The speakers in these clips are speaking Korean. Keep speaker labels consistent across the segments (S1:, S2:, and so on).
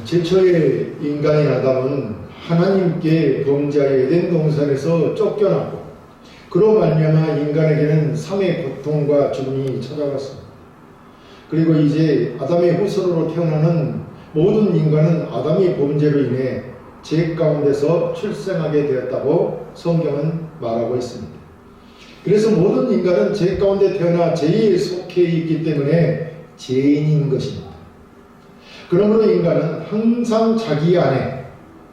S1: 최초의 인간인 아담은 하나님께 범죄하여 에덴 동산에서 쫓겨나고 그로 말미암아 인간에게는 삶의 고통과 죽음이 찾아왔습니다. 그리고 이제 아담의 후손으로 태어나는 모든 인간은 아담의 범죄로 인해 죄 가운데서 출생하게 되었다고 성경은 말하고 있습니다. 그래서 모든 인간은 죄 가운데 태어나 죄에 속해 있기 때문에 죄인인 것입니다. 그러므로 인간은 항상 자기 안에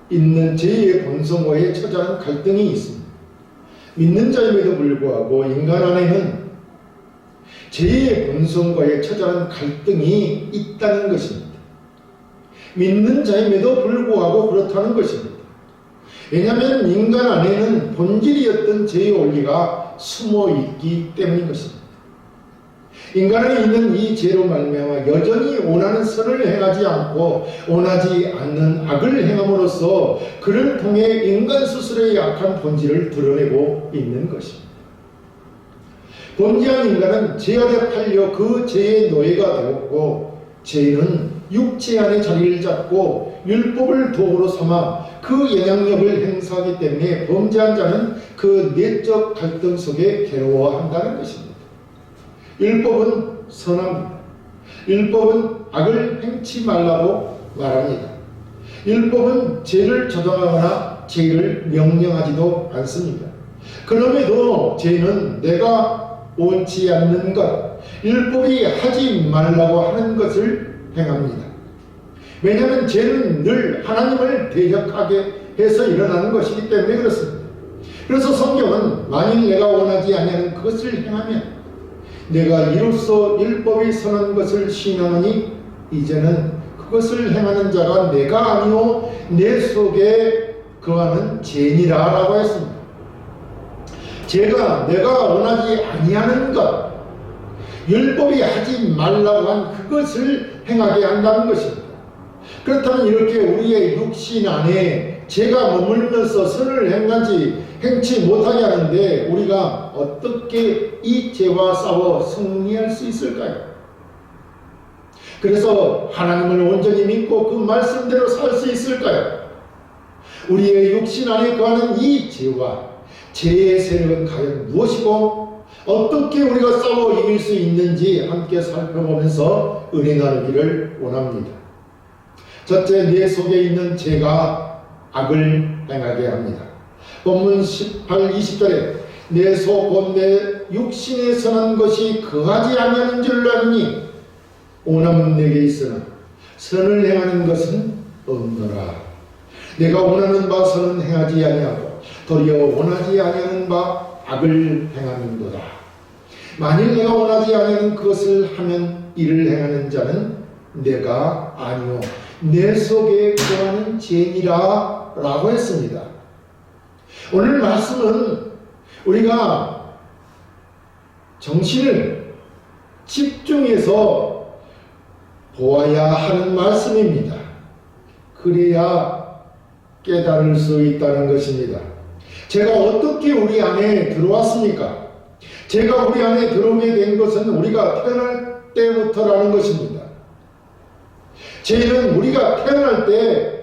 S1: 있는 죄의 본성과의 처절한 갈등이 있습니다. 믿는 자임에도 불구하고 인간 안에는 죄의 본성과의 처절한 갈등이 있다는 것입니다. 믿는 자임에도 불구하고 그렇다는 것입니다. 왜냐하면 인간 안에는 본질이었던 죄의 원리가 숨어 있기 때문인 것입니다. 인간 안에 있는 이 죄로 말미암아 여전히 원하는 선을 행하지 않고 원하지 않는 악을 행함으로써 그를 통해 인간 스스로의 약한 본질을 드러내고 있는 것입니다. 범죄한 인간은 죄 아래 팔려 그 죄의 노예가 되었고 죄는 육체 안에 자리를 잡고 율법을 도구로 삼아 그 영향력을 행사하기 때문에 범죄한 자는 그 내적 갈등 속에 괴로워한다는 것입니다. 율법은 선합니다. 율법은 악을 행치 말라고 말합니다. 율법은 죄를 조장하거나 죄를 명령하지도 않습니다. 그럼에도 죄는 내가 원치 않는 것, 율법이 하지 말라고 하는 것을 행합니다. 왜냐하면 죄는 늘 하나님을 대적하게 해서 일어나는 것이기 때문에 그렇습니다. 그래서 성경은 만일 내가 원하지 아니하는 그것을 행하면 내가 이로써 율법이 선한 것을 시인하노니 이제는 그것을 행하는 자가 내가 아니오 내 속에 거하는 죄니라 라고 했습니다. 죄가 내가 원하지 아니하는 것, 율법이 하지 말라고 한 그것을 행하게 한다는 것입니다. 그렇다면 이렇게 우리의 육신 안에 죄가 머물면서 선을 행치 못하게 하는데 우리가 어떻게 이 죄와 싸워 승리할 수 있을까요? 그래서 하나님을 온전히 믿고 그 말씀대로 살 수 있을까요? 우리의 육신 안에 거하는 이 죄와 죄의 세력은 과연 무엇이고 어떻게 우리가 싸워 이길 수 있는지 함께 살펴보면서 은혜 나누기를 원합니다. 첫째, 내 속에 있는 죄가 악을 행하게 합니다. 본문 18, 20절에 내 속 곧 내 육신에 선한 것이 거하지 아니하는 줄 아느니 원함은 내게 있으나 선을 행하는 것은 없노라. 내가 원하는 바 선은 행하지 아니하고 도리어 원하지 아니하는 바 악을 행하는도다. 만일 내가 원하지 아니하는 그것을 하면 이를 행하는 자는 내가 아니오 내 속에 거하는 죄니라 라고 했습니다. 오늘 말씀은 우리가 정신을 집중해서 보아야 하는 말씀입니다. 그래야 깨달을 수 있다는 것입니다. 죄가 어떻게 우리 안에 들어왔습니까? 죄가 우리 안에 들어오게 된 것은 우리가 태어날 때부터라는 것입니다. 죄는 우리가 태어날 때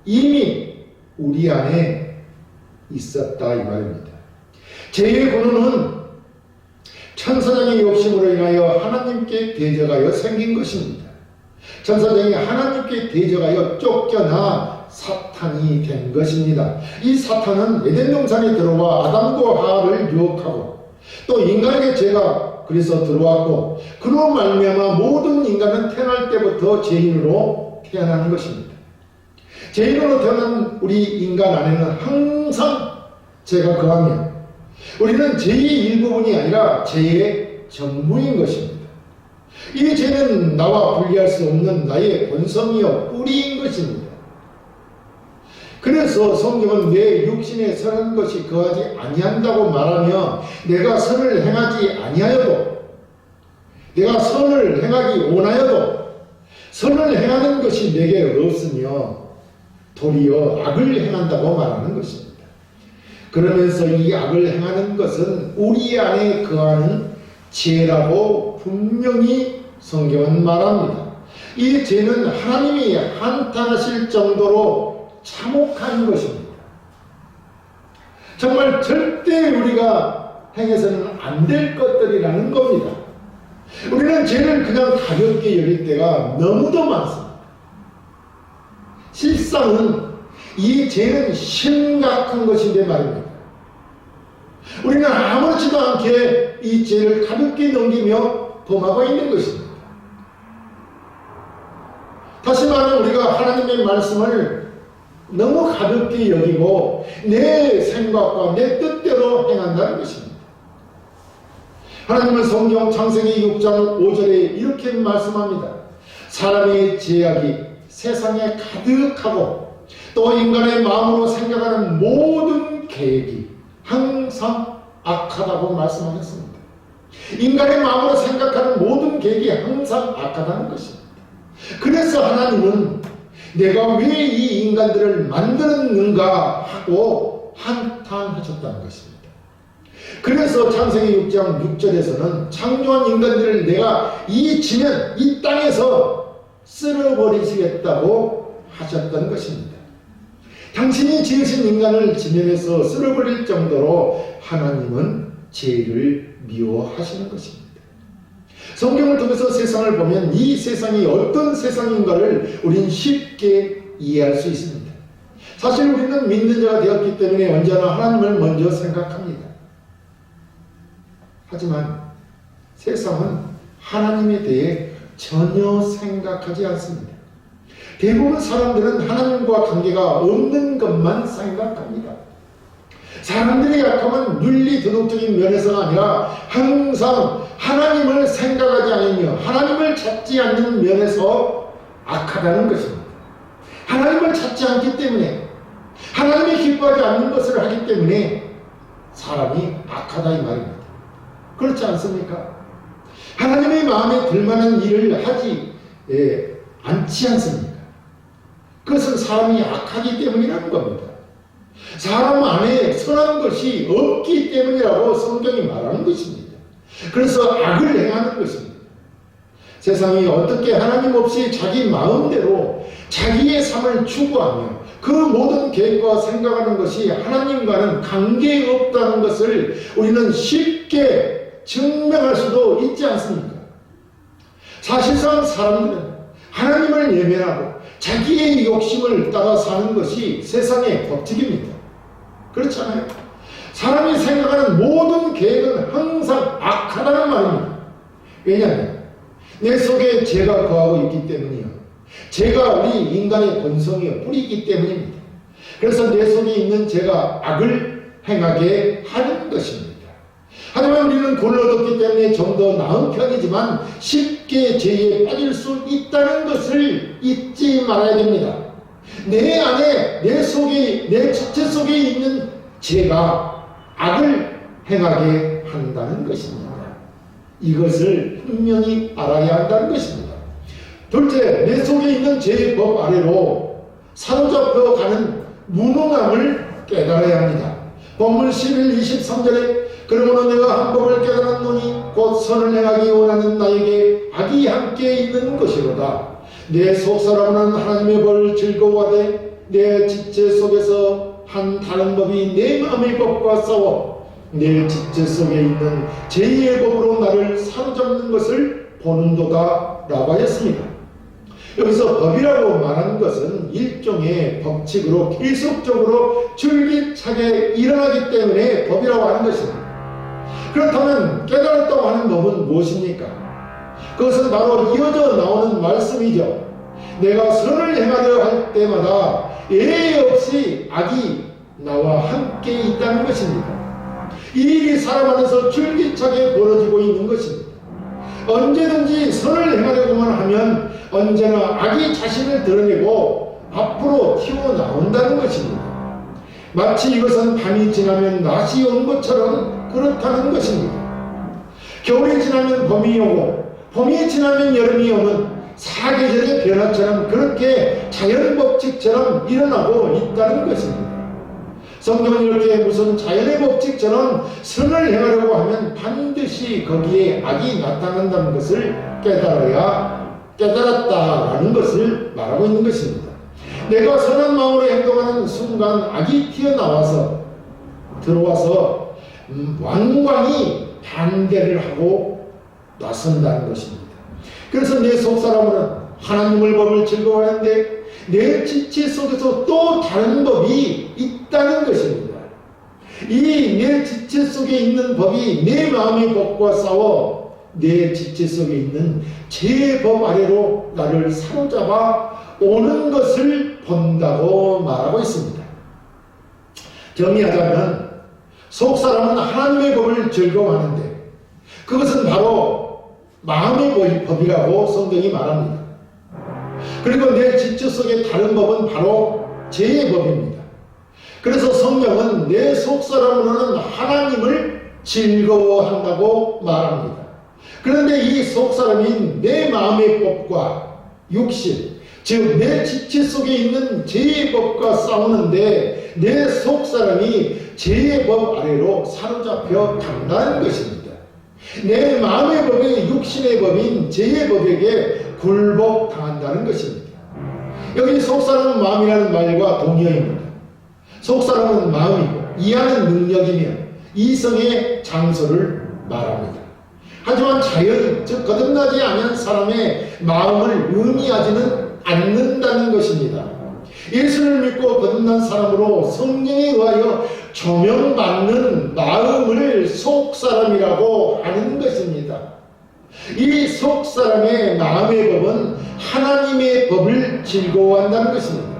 S1: 이미 우리 안에 있었다 이 말입니다. 죄의 근원은 천사장의 욕심으로 인하여 하나님께 대적하여 생긴 것입니다. 천사장이 하나님께 대적하여 쫓겨나 사탄이 된 것입니다. 이 사탄은 에덴 동산에 들어와 아담과 하와를 유혹하고 또 인간에게 죄가 그래서 들어왔고 그로 말미암아 모든 인간은 태어날 때부터 죄인으로 태어나는 것입니다. 죄인으로 태어난 우리 인간 안에는 항상 죄가 거하며 우리는 죄의 일부분이 아니라 죄의 전부인 것입니다. 이 죄는 나와 분리할 수 없는 나의 본성이요 뿌리인 것입니다. 그래서 성경은 내 육신에 선한 것이 거하지 아니한다고 말하며 내가 선을 행하지 아니하여도 내가 선을 행하기 원하여도 선을 행하는 것이 내게 없으며 도리어 악을 행한다고 말하는 것입니다. 그러면서 이 악을 행하는 것은 우리 안에 거하는 죄라고 분명히 성경은 말합니다. 이 죄는 하나님이 한탄하실 정도로 참혹한 것입니다. 정말 절대 우리가 행해서는 안 될 것들이라는 겁니다. 우리는 죄를 그냥 가볍게 여길 때가 너무도 많습니다. 실상은 이 죄는 심각한 것인데 말입니다. 우리는 아무렇지도 않게 이 죄를 가볍게 넘기며 범하고 있는 것입니다. 다시 말하면 우리가 하나님의 말씀을 너무 가볍게 여기고 내 생각과 내 뜻대로 행한다는 것입니다. 하나님은 성경 창세기 6장 5절에 이렇게 말씀합니다. 사람의 죄악이 세상에 가득하고 또 인간의 마음으로 생각하는 모든 계획이 항상 악하다고 말씀하셨습니다. 인간의 마음으로 생각하는 모든 계획이 항상 악하다는 것입니다. 그래서 하나님은 내가 왜 이 인간들을 만들었는가 하고 한탄하셨다는 것입니다. 그래서 창세기 6장 6절에서는 창조한 인간들을 내가 이 지면 이 땅에서 쓸어버리시겠다고 하셨던 것입니다. 당신이 지으신 인간을 지면에서 쓸어버릴 정도로 하나님은 죄를 미워하시는 것입니다. 성경을 통해서 세상을 보면 이 세상이 어떤 세상인가를 우린 쉽게 이해할 수 있습니다. 사실 우리는 믿는 자가 되었기 때문에 언제나 하나님을 먼저 생각합니다. 하지만 세상은 하나님에 대해 전혀 생각하지 않습니다. 대부분 사람들은 하나님과 관계가 없는 것만 생각합니다. 사람들의 약함은 윤리 도덕적인 면에서가 아니라 항상 하나님을 생각하지 않으며 하나님을 찾지 않는 면에서 악하다는 것입니다. 하나님을 찾지 않기 때문에 하나님이 기뻐하지 않는 것을 하기 때문에 사람이 악하다 이 말입니다. 그렇지 않습니까? 하나님의 마음에 들만한 일을 하지 않지 않습니까? 그것은 사람이 악하기 때문이라는 겁니다. 사람 안에 선한 것이 없기 때문이라고 성경이 말하는 것입니다. 그래서 악을 행하는 것입니다. 세상이 어떻게 하나님 없이 자기 마음대로 자기의 삶을 추구하며 그 모든 계획과 생각하는 것이 하나님과는 관계없다는 것을 우리는 쉽게 증명할 수도 있지 않습니까? 사실상 사람들은 하나님을 예면하고 자기의 욕심을 따라 사는 것이 세상의 법칙입니다. 그렇잖아요. 사람이 생각하는 모든 계획은 항상 악하다는 말입니다. 왜냐하면 내 속에 죄가 거하고 있기 때문이요. 죄가 우리 인간의 본성이요 뿌리이기 때문입니다. 그래서 내 속에 있는 죄가 악을 행하게 하는 것입니다. 하지만 우리는 돈을 얻었기 때문에 좀 더 나은 편이지만 쉽게 죄에 빠질 수 있다는 것을 잊지 말아야 됩니다. 내 안에 내 속에 내 지체 속에 있는 죄가 악을 행하게 한다는 것입니다. 이것을 분명히 알아야 한다는 것입니다. 둘째, 내 속에 있는 죄의 법 아래로 사로잡혀 가는 무능함을 깨달아야 합니다. 본문 11, 23절에 그러므로 내가 한 법을 깨달았노니 곧 선을 행하기 원하는 나에게 악이 함께 있는 것이로다. 내 속사람은 하나님의 법을 즐거워하되 내 지체 속에서 한 다른 법이 내 마음의 법과 싸워 내 지체 속에 있는 죄의 법으로 나를 사로잡는 것을 보는도다 라고 하였습니다. 여기서 법이라고 말하는 것은 일종의 법칙으로 계속적으로 줄기차게 일어나기 때문에 법이라고 하는 것입니다. 그렇다면 깨달았다고 하는 법은 무엇입니까? 그것은 바로 이어져 나오는 말씀이죠. 내가 선을 행하려 할 때마다 예외 없이 악이 나와 함께 있다는 것입니다. 이 일이 사람 안에서 줄기차게 벌어지고 있는 것입니다. 언제든지 선을 행하려고만 하면 언제나 악이 자신을 드러내고 앞으로 튀어나온다는 것입니다. 마치 이것은 밤이 지나면 낮이 온 것처럼 그렇다는 것입니다. 겨울이 지나면 봄이 오고 봄이 지나면 여름이 오는 사계절의 변화처럼 그렇게 자연법칙처럼 일어나고 있다는 것입니다. 성경은 이렇게 무슨 자연의 법칙처럼 선을 행하려고 하면 반드시 거기에 악이 나타난다는 것을 깨달아야 깨달았다라는 것을 말하고 있는 것입니다. 내가 선한 마음으로 행동하는 순간 악이 들어와서 완전히 반대를 하고 나선다는 것입니다. 그래서 내 속사람은 하나님의 법을 즐거워하는데 내 지체 속에서 또 다른 법이 있다는 것입니다. 이 내 지체 속에 있는 법이 내 마음의 법과 싸워 내 지체 속에 있는 제 법 아래로 나를 사로잡아 오는 것을 본다고 말하고 있습니다. 정리하자면 속사람은 하나님의 법을 즐거워하는데 그것은 바로 마음의 법이라고 성경이 말합니다. 그리고 내 지체 속의 다른 법은 바로 죄의 법입니다. 그래서 성경은 내 속사람으로는 하나님을 즐거워한다고 말합니다. 그런데 이 속사람인 내 마음의 법과 육신, 즉 내 지체 속에 있는 죄의 법과 싸우는데 내 속사람이 죄의 법 아래로 사로잡혀 간다는 것입니다. 내 마음의 법이 육신의 법인 죄의 법에게 굴복당한다는 것입니다. 여기 속사람은 마음이라는 말과 동의어입니다. 속사람은 마음이고 이해하는 능력이며 이성의 장소를 말합니다. 하지만 자연, 즉 거듭나지 않은 사람의 마음을 의미하지는 않는다는 것입니다. 예수를 믿고 거듭난 사람으로 성령에 의하여 조명받는 마음을 속사람이라고 하는 것입니다. 이 속사람의 마음의 법은 하나님의 법을 즐거워한다는 것입니다.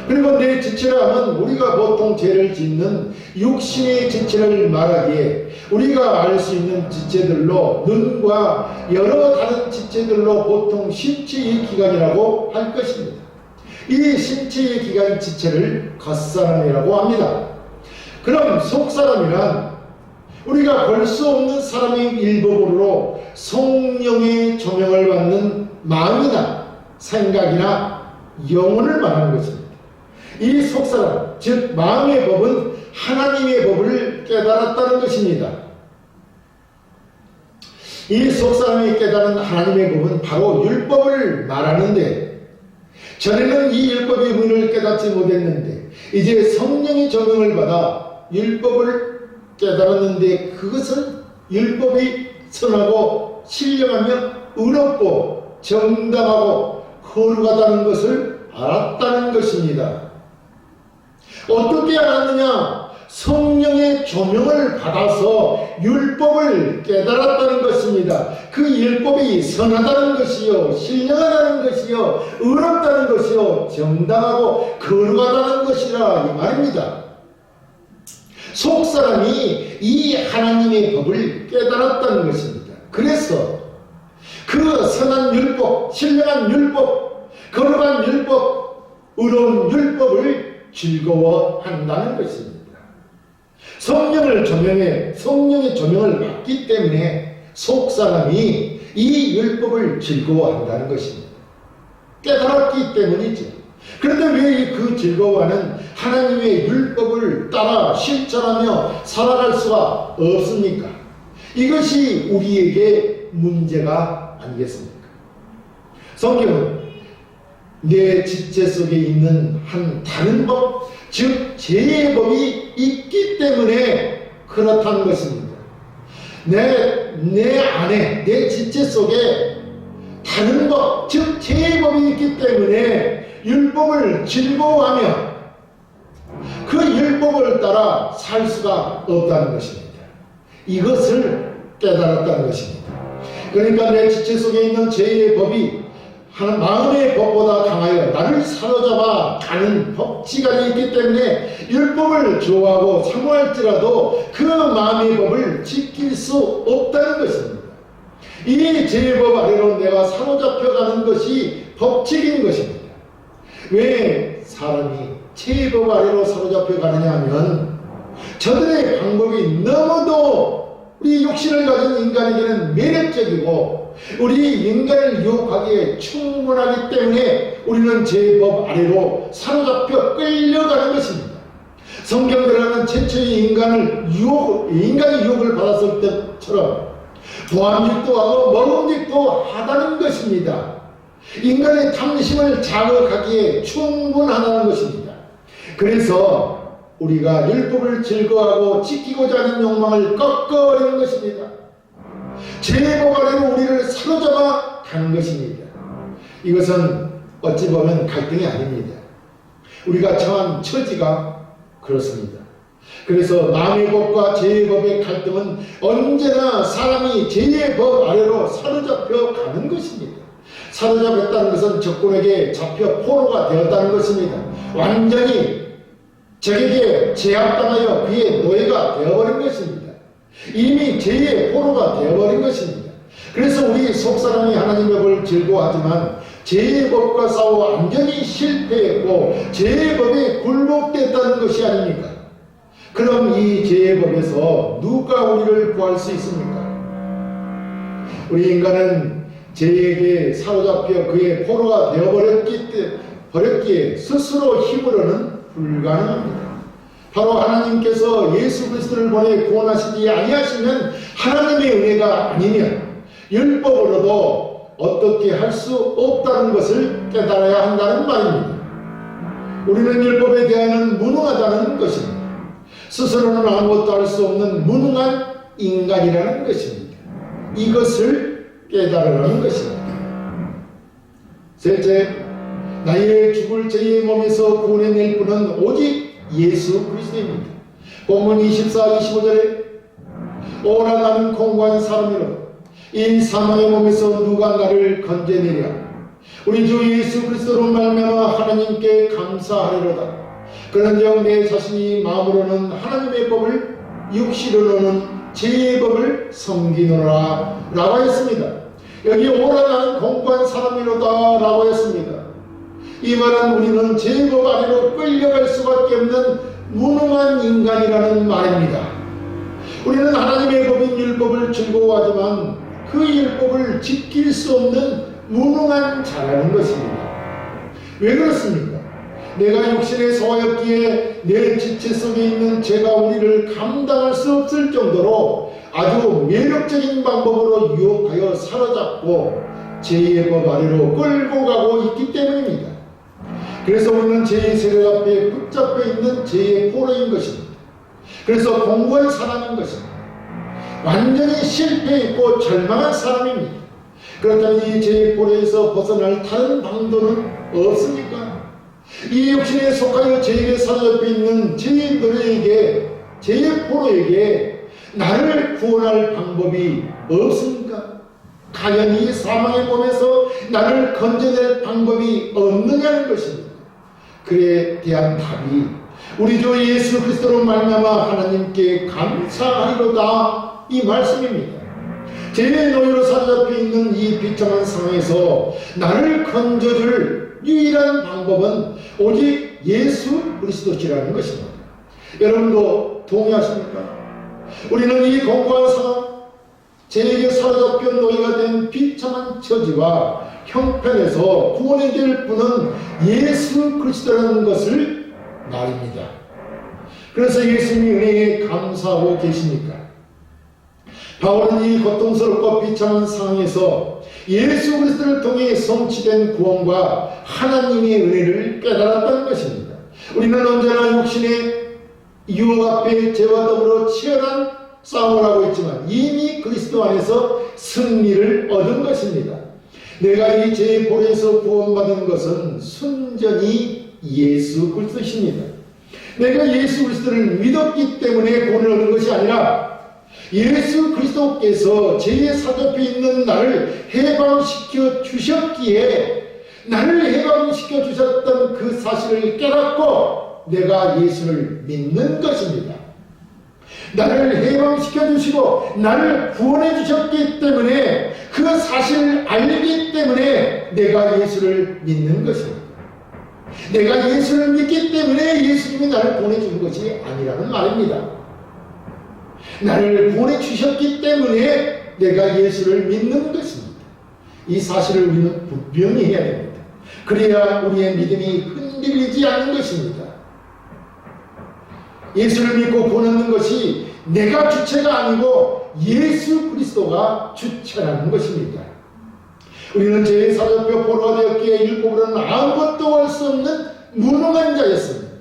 S1: 그리고 내 지체라 하면 우리가 보통 죄를 짓는 육신의 지체를 말하기에 우리가 알 수 있는 지체들로 눈과 여러 다른 지체들로 보통 신체의 기관이라고 할 것입니다. 이 신체의 기관 지체를 겉사람이라고 합니다. 그럼 속사람이란 우리가 볼 수 없는 사람의 일부분으로 성령의 조명을 받는 마음이나 생각이나 영혼을 말하는 것입니다. 이 속사람, 즉 마음의 법은 하나님의 법을 깨달았다는 것입니다. 이 속사람이 깨달은 하나님의 법은 바로 율법을 말하는데 전에는 이 율법의 의미를 깨닫지 못했는데 이제 성령의 조명을 받아 율법을 깨달았는데 그것은 율법이 선하고 신령하며 의롭고 정당하고 거룩하다는 것을 알았다는 것입니다. 어떻게 알았느냐? 성령의 조명을 받아서 율법을 깨달았다는 것입니다. 그 율법이 선하다는 것이요, 신령하다는 것이요, 의롭다는 것이요, 정당하고 거룩하다는 것이라 이 말입니다. 속사람이 이 하나님의 법을 깨달았다는 것입니다. 그래서 그 선한 율법, 신령한 율법, 거룩한 율법, 의로운 율법을 즐거워한다는 것입니다. 성령의 조명을 받기 때문에 속사람이 이 율법을 즐거워한다는 것입니다. 깨달았기 때문이죠. 그런데 왜 그 즐거워하는 하나님의 율법을 따라 실천하며 살아갈 수가 없습니까? 이것이 우리에게 문제가 아니겠습니까? 성경은 내 지체 속에 있는 한 다른 법, 즉 죄의 법이 있기 때문에 그렇다는 것입니다. 내 안에, 내 지체 속에 다른 법, 즉 죄의 법이 있기 때문에 율법을 즐거워하며 그 율법을 따라 살 수가 없다는 것입니다. 이것을 깨달았다는 것입니다. 그러니까 내 지체 속에 있는 죄의 법이 마음의 법보다 강하여 나를 사로잡아 가는 법칙이 있기 때문에 율법을 좋아하고 사모할지라도 그 마음의 법을 지킬 수 없다는 것입니다. 이 죄의 법 아래로 내가 사로잡혀가는 것이 법칙인 것입니다. 왜 사람이 죄의 법 아래로 사로잡혀가느냐 하면 저들의 방법이 너무도 우리 욕심을 가진 인간에게는 매력적이고 우리 인간을 유혹하기에 충분하기 때문에 우리는 죄법 아래로 사로잡혀 끌려가는 것입니다. 성경대로는 최초의 인간이 유혹을 받았을 때처럼 보암직도 하고 먹음직도 하다는 것입니다. 인간의 탐심을 자극하기에 충분하다는 것입니다. 그래서 우리가 율법을 즐거워하고 지키고자 하는 욕망을 꺾어버리는 것입니다. 죄법 아래로 우리를 사로잡아 가는 것입니다. 이것은 어찌 보면 갈등이 아닙니다. 우리가 처한 처지가 그렇습니다. 그래서 마음의 법과 죄의 법의 갈등은 언제나 사람이 죄의 법 아래로 사로잡혀 가는 것입니다. 사로잡혔다는 것은 적군에게 잡혀 포로가 되었다는 것입니다. 완전히 적에게 제압당하여 그의 노예가 되어버린 것입니다. 이미 죄의 포로가 되어버린 것입니다. 그래서 우리 속사람이 하나님의 법을 즐거워하지만 죄의 법과 싸워 완전히 실패했고 죄의 법에 굴복됐다는 것이 아닙니까? 그럼 이 죄의 법에서 누가 우리를 구할 수 있습니까? 우리 인간은 죄에게 사로잡혀 그의 포로가 되어버렸기에 스스로 힘으로는 불가능합니다. 바로 하나님께서 예수 그리스도를 보내 구원하시지 아니하시면 하나님의 은혜가 아니면 율법으로도 어떻게 할 수 없다는 것을 깨달아야 한다는 말입니다. 우리는 율법에 대하여는 무능하다는 것입니다. 스스로는 아무것도 할 수 없는 무능한 인간이라는 것입니다. 이것을 깨달으라는 것입니다. 셋째, 나의 죽을 죄의 몸에서 구원해낼 분은 오직 예수 그리스도입니다. 본문 24, 25절에 오라 나는 공고한 사람이로다. 이 사망의 몸에서 누가 나를 건져내랴. 우리 주 예수 그리스도로 말미암아 하나님께 감사하리로다. 그런즉 내 자신이 마음으로는 하나님의 법을 육시로는 죄의 법을 섬기노라 라고 했습니다. 여기 오라 나는 공고한 사람이로다 라고 했습니다. 이 말은 우리는 죄법 아래로 끌려갈 수밖에 없는 무능한 인간이라는 말입니다. 우리는 하나님의 법인 율법을 즐거워하지만 그 율법을 지킬 수 없는 무능한 자라는 것입니다. 왜 그렇습니까? 내가 육신에 소하였기에 내 지체 속에 있는 죄가 우리를 감당할 수 없을 정도로 아주 매력적인 방법으로 유혹하여 사로잡고 죄의 법 아래로 끌고 가고 있기 때문입니다. 그래서 우리는 죄의 세력 앞에 붙잡혀 있는 죄의 포로인 것입니다. 그래서 공고한 사람인 것입니다. 완전히 실패했고 절망한 사람입니다. 그렇다면 이 죄의 포로에서 벗어날 다른 방도는 없습니까? 이 육신에 속하여 죄에 사로잡혀 있는 죄의 노래에게, 죄의 포로에게 나를 구원할 방법이 없습니까? 과연 이 사망의 몸에서 나를 건져낼 방법이 없느냐는 것입니다. 그에 대한 답이 우리 주 예수 그리스도로 말미암아 하나님께 감사하리로다 이 말씀입니다. 죄의 노예로 사로잡혀 있는 이 비참한 상황에서 나를 건져줄 유일한 방법은 오직 예수 그리스도시라는 것입니다. 여러분도 동의하십니까? 우리는 이 공고한 상황, 죄에게 사로잡혀 노예가 된 비참한 처지와 형편에서 구원해줄 분은 예수 그리스도라는 것을 말입니다. 그래서 예수님이 은혜에 감사하고 계십니까? 바울은 이 고통스럽고 비참한 상황에서 예수 그리스도를 통해 성취된 구원과 하나님의 은혜를 깨달았다는 것입니다. 우리는 언제나 육신의 유혹 앞에 죄와 더불어 치열한 싸움을 하고 있지만 이미 그리스도 안에서 승리를 얻은 것입니다. 내가 이 죄의 포로에서 구원받은 것은 순전히 예수 그리스도십니다. 내가 예수 그리스도를 믿었기 때문에 구원을 얻은 것이 아니라 예수 그리스도께서 죄에 사로잡혀 있는 나를 해방시켜 주셨기에 나를 해방시켜 주셨던 그 사실을 깨닫고 내가 예수를 믿는 것입니다. 나를 해방시켜 주시고 나를 구원해 주셨기 때문에 그 사실을 알기 때문에 내가 예수를 믿는 것입니다. 내가 예수를 믿기 때문에 예수님이 나를 구원해 준 것이 아니라는 말입니다. 나를 구원해 주셨기 때문에 내가 예수를 믿는 것입니다. 이 사실을 우리는 분명히 해야 됩니다. 그래야 우리의 믿음이 흔들리지 않는 것입니다. 예수를 믿고 구원하는 것이 내가 주체가 아니고 예수 그리스도가 주체라는 것입니다. 우리는 죄에 사로잡혀 포로가 되었기에 율법으로는 아무것도 할 수 없는 무능한 자였습니다.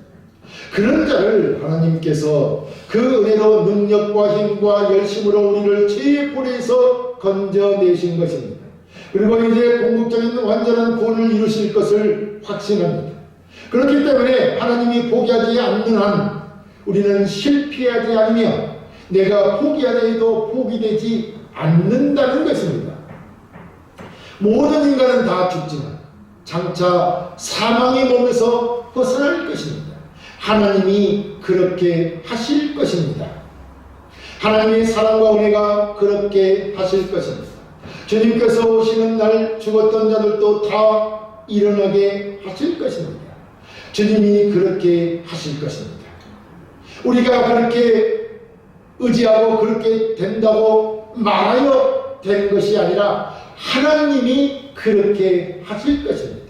S1: 그런 자를 하나님께서 그 은혜로 능력과 힘과 열심으로 우리를 죄의 포로에서 건져내신 것입니다. 그리고 이제 궁극적인 완전한 구원을 이루실 것을 확신합니다. 그렇기 때문에 하나님이 포기하지 않는 한 우리는 실패하지 않으며 내가 포기하려 해도 포기되지 않는다는 것입니다. 모든 인간은 다 죽지만 장차 사망의 몸에서 벗어날 것입니다. 하나님이 그렇게 하실 것입니다. 하나님의 사랑과 은혜가 그렇게 하실 것입니다. 주님께서 오시는 날 죽었던 자들도 다 일어나게 하실 것입니다. 주님이 그렇게 하실 것입니다. 우리가 그렇게 의지하고 그렇게 된다고 말하여 되는 것이 아니라 하나님이 그렇게 하실 것입니다.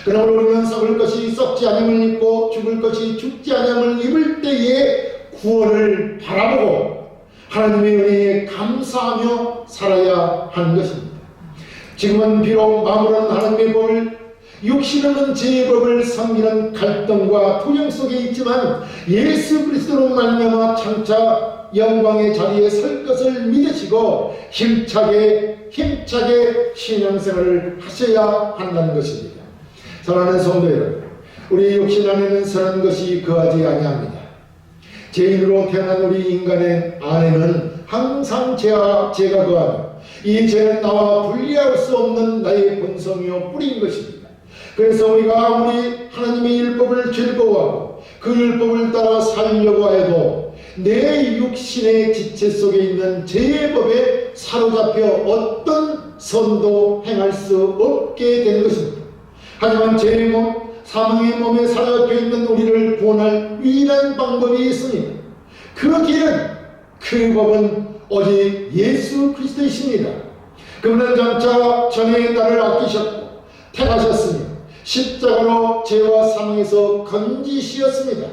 S1: 그러므로 우리는 썩을 것이 썩지 않음을 입고 죽을 것이 죽지 않음을 입을 때에 구원을 바라보고 하나님의 은혜에 감사하며 살아야 하는 것입니다. 지금은 비록 마음으로는 하나님의 법을, 육신으로는 죄의 법을 섬기는 갈등과 투정 속에 있지만 예수 그리스도로 말미암아 장차 영광의 자리에 설 것을 믿으시고 힘차게 신앙생활을 하셔야 한다는 것입니다. 사랑하는 성도 여러분, 우리 육신 안에는 선한 것이 거하지 아니합니다. 죄인으로 태어난 우리 인간의 안에는 항상 죄가 거하며 이 죄는 나와 분리할 수 없는 나의 본성이요 뿌리인 것입니다. 그래서 우리가 아무리 하나님의 율법을 즐거워하고 그 율법을 따라 살려고 해도 내 육신의 지체 속에 있는 죄의 법에 사로잡혀 어떤 선도 행할 수 없게 된 것입니다. 하지만 죄의 몸, 사망의 몸에 사로잡혀 있는 우리를 구원할 유일한 방법이 있습니다. 그 길은, 그 법은 오직 예수 그리스도이십니다. 그분은 장차 전에 나를 아끼셨고 택하셨으며 십자가로 죄와 사망에서 건지시었습니다.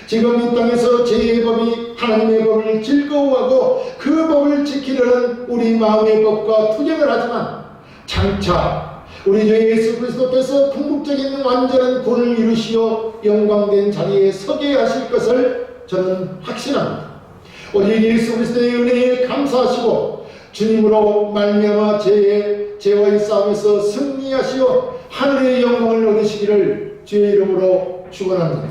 S1: 지금 이 땅에서 죄의 법이 하나님의 법을 즐거워하고 그 법을 지키려는 우리 마음의 법과 투쟁을 하지만 장차 우리 주 예수 그리스도께서 궁극적인 완전한 구원을 이루시어 영광된 자리에 서게 하실 것을 저는 확신합니다. 오직 예수 그리스도의 은혜에 감사하시고 주님으로 말미암아 죄와의 싸움에서 승리하시어 하늘의 영광을 얻으시기를 주의 이름으로 축원합니다.